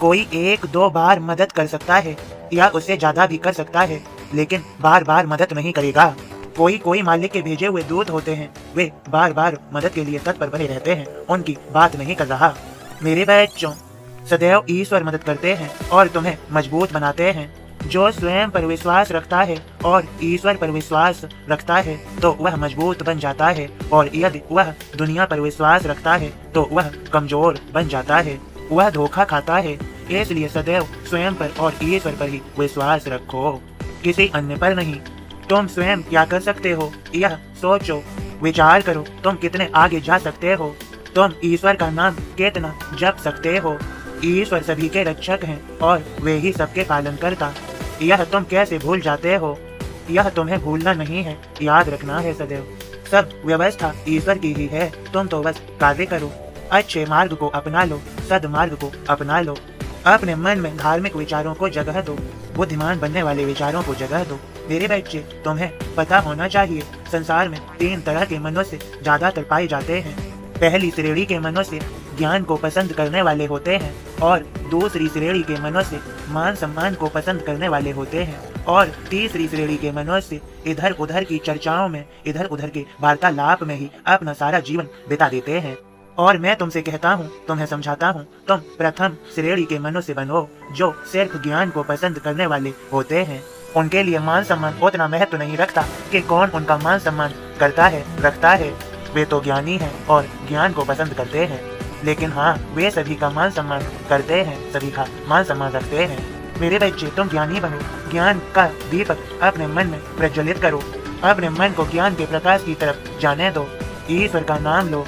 कोई एक दो बार मदद कर सकता है या उससे ज्यादा भी कर सकता है, लेकिन बार बार मदद नहीं करेगा। कोई कोई मालिक के भेजे हुए दूत होते हैं, वे बार बार मदद के लिए तत्पर बने रहते हैं। उनकी बात नहीं कर रहा। मेरे बच्चों, सदैव ईश्वर मदद करते हैं और तुम्हें मजबूत बनाते हैं। जो स्वयं पर विश्वास रखता है और ईश्वर पर विश्वास रखता है तो वह मजबूत बन जाता है, और यदि वह दुनिया पर विश्वास रखता है तो वह कमजोर बन जाता है। वह धोखा खाता है। इसलिए सदैव स्वयं पर और ईश्वर पर ही विश्वास रखो, किसी अन्य पर नहीं। तुम स्वयं क्या कर सकते हो, यह सोचो, विचार करो। तुम कितने आगे जा सकते हो, तुम ईश्वर का नाम कितना जप सकते हो। ईश्वर सभी के रक्षक हैं और वे ही सबके पालन करता। यह तुम कैसे भूल जाते हो? यह तुम्हें भूलना नहीं है, याद रखना है सदैव। सब व्यवस्था ईश्वर की ही है, तुम तो बस कार्य करो। अच्छे मार्ग को अपना लो, सदमार्ग को अपना लो। अपने मन में धार्मिक विचारों को जगह दो, बुद्धिमान बनने वाले विचारों को जगह दो। मेरे बच्चे, तुम्हें पता होना चाहिए, संसार में 3 तरह के मनुष्य ज्यादातर पाए जाते हैं। पहली श्रेणी के मनुष्य ज्ञान को पसंद करने वाले होते हैं, और दूसरी श्रेणी के मनुष्य मान सम्मान को पसंद करने वाले होते हैं, और तीसरी श्रेणी के मनुष्य इधर उधर की चर्चाओं में, इधर उधर के वार्तालाप में ही अपना सारा जीवन बिता देते हैं। और मैं तुमसे कहता हूँ, तुम्हें समझाता हूँ, तुम प्रथम श्रेणी के मनुष्य बनो, जो सिर्फ ज्ञान को पसंद करने वाले होते हैं। उनके लिए मान सम्मान उतना महत्व नहीं रखता कि कौन उनका मान सम्मान करता है, रखता है। वे तो ज्ञानी हैं और ज्ञान को पसंद करते हैं। लेकिन हाँ, वे सभी का मान सम्मान करते हैं, सभी का मान सम्मान रखते हैं। मेरे बच्चे, तुम ज्ञानी बनो। ज्ञान का दीपक अपने मन में प्रज्वलित करो। अपने मन को ज्ञान के प्रकाश की तरफ जाने दो। ईश्वर का नाम लो।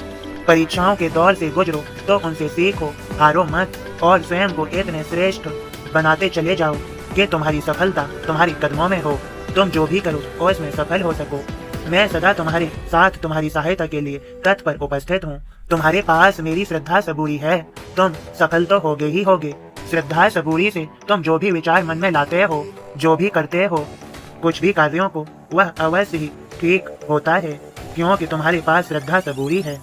परीक्षाओं के दौर से गुजरो तो उनसे सीखो, हारो मत, और स्वयं को इतने श्रेष्ठ बनाते चले जाओ कि तुम्हारी सफलता तुम्हारी कदमों में हो। तुम जो भी करो उसमें सफल हो सको। मैं सदा तुम्हारे साथ, तुम्हारी सहायता के लिए तत्पर उपस्थित हूँ। तुम्हारे पास मेरी श्रद्धा सबूरी है। तुम सफल तो होगे ही होगे। श्रद्धा सबूरी से तुम जो भी विचार मन में लाते हो, जो भी करते हो, कुछ भी कार्यों को, वह अवश्य ही ठीक होता है, क्योंकि तुम्हारे पास श्रद्धा सबूरी है।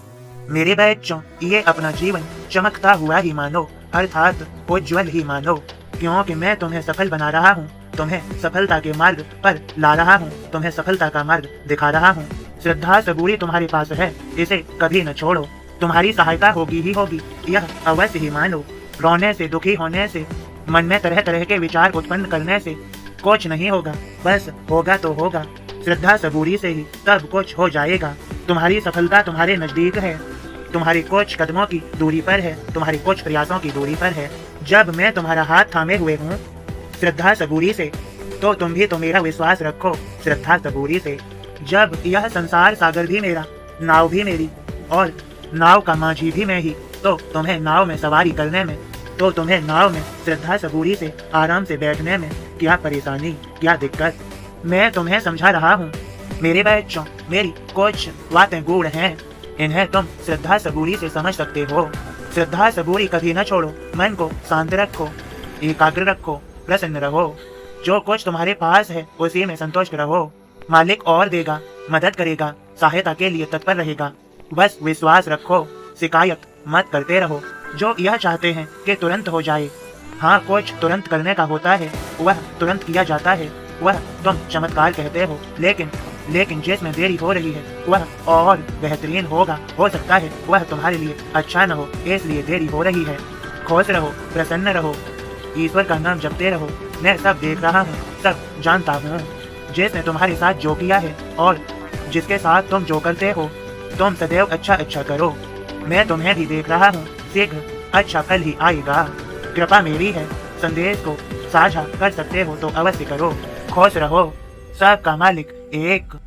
मेरे बच्चों, ये अपना जीवन चमकता हुआ ही मानो, अर्थात उज्ज्वल ही मानो, क्योंकि मैं तुम्हें सफल बना रहा हूँ, तुम्हें सफलता के मार्ग पर ला रहा हूँ, तुम्हें सफलता का मार्ग दिखा रहा हूँ। श्रद्धा सबूरी तुम्हारे पास है, इसे कभी न छोड़ो। तुम्हारी सहायता होगी ही होगी, यह अवश्य ही मानो। रोने से, दुखी होने से, मन में तरह तरह के विचार उत्पन्न करने से कुछ नहीं होगा। बस होगा तो होगा, श्रद्धा सबूरी से ही तब कुछ हो जाएगा। तुम्हारी सफलता तुम्हारे नजदीक है, तुम्हारी कुछ कदमों की दूरी पर है, तुम्हारी कुछ प्रयासों की दूरी पर है। जब मैं तुम्हारा हाथ थामे हुए हूँ श्रद्धा सबूरी से, तो तुम भी तो मेरा विश्वास रखो श्रद्धा सबूरी से। जब यह संसार सागर भी मेरा, नाव भी मेरी, और नाव का माझी भी मैं ही, तो तुम्हें नाव में सवारी करने में, तो तुम्हें नाव में श्रद्धा सबूरी से आराम से बैठने में क्या परेशानी, क्या दिक्कत। मैं तुम्हें समझा रहा हूँ। मेरे बच्चों, मेरी कुछ बातें गूढ़ हैं, इन्हें तुम श्रद्धा सबूरी से समझ सकते हो। श्रद्धा सबूरी कभी न छोड़ो। मन को शांत रखो, एकाग्र रखो, प्रसन्न रहो। जो कुछ तुम्हारे पास है उसी में संतुष्ट रहो। मालिक और देगा, मदद करेगा, सहायता के लिए तत्पर रहेगा। बस विश्वास रखो, शिकायत मत करते रहो। जो यह चाहते हैं कि तुरंत हो जाए, हाँ, कुछ तुरंत करने का होता है, वह तुरंत किया जाता है, वह तुम चमत्कार कहते हो। लेकिन जिसमें देरी हो रही है वह और बेहतरीन होगा। हो सकता है वह तुम्हारे लिए अच्छा न हो, इसलिए देरी हो रही है। खुश रहो, प्रसन्न रहो, ईश्वर का नाम जपते रहो। मैं सब देख रहा हूँ, सब जानता हूँ। जिसने तुम्हारे साथ जो किया है और जिसके साथ तुम जो करते हो, तुम सदैव अच्छा अच्छा करो। मैं तुम्हें भी देख रहा हूँ, शीघ्र अच्छा फल ही आएगा। कृपा मेरी है, संदेश को साझा कर सकते हो तो अवश्य करो। खुश रहो, सबका मालिक एक।